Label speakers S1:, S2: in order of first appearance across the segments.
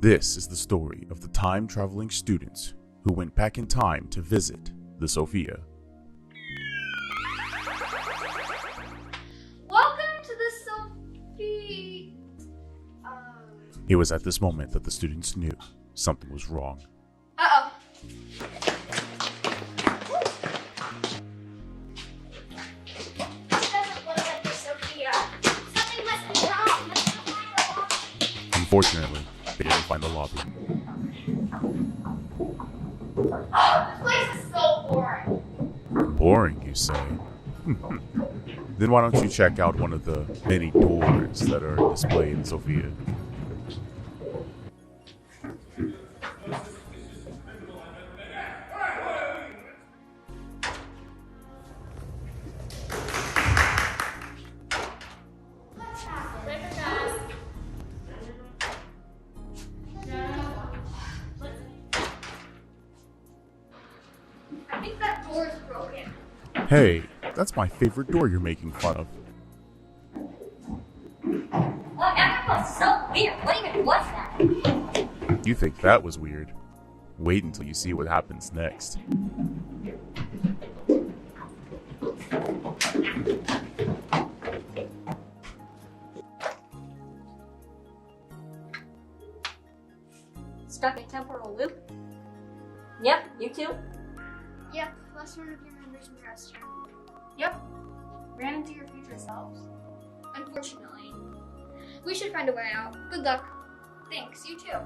S1: This is the story of the time-traveling students who went back in time to visit the Sofia.
S2: Welcome to the Sofia.
S1: It was at this moment that the students knew something was wrong.
S2: Uh-oh. This doesn't look like the Sofia. Something must be wrong. Let's go find the lobby.
S1: Unfortunately, they didn't find the lobby.
S2: This place is so boring.
S1: Boring, you say? Then why don't you check out one of the many doors that are displayed in Sofia?
S2: I think that door is broken.
S1: Hey, that's my favorite door you're making fun of.
S3: Look, everyone's so weird. What even was that?
S1: You think that was weird? Wait until you see what happens next.
S3: Stuck in temporal loop? Yep, you too?
S2: Yep, lost one of your members in the restroom. Yep, ran into your future selves. Unfortunately. We should find a way out. Good luck. Thanks, you too.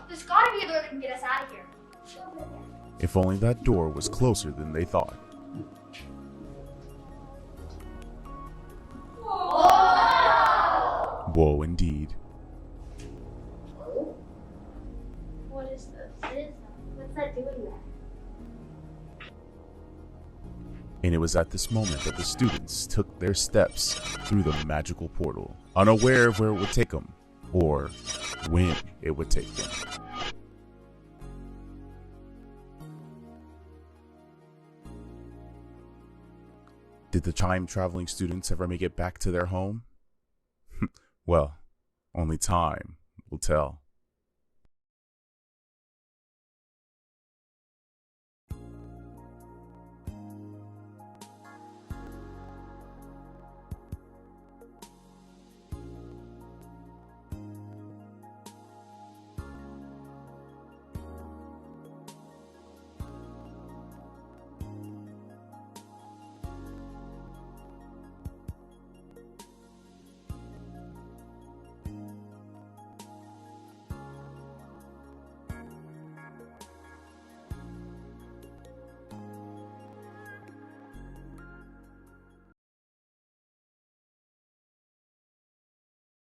S2: There's gotta be a door that can get us out of here.
S1: If only that door was closer than they thought.
S2: Whoa!
S1: Whoa, indeed.
S2: What is this? What's that doing there?
S1: And it was at this moment that the students took their steps through the magical portal, unaware of where it would take them, or when it would take them. Did the time-traveling students ever make it back to their home? Well, only time will tell.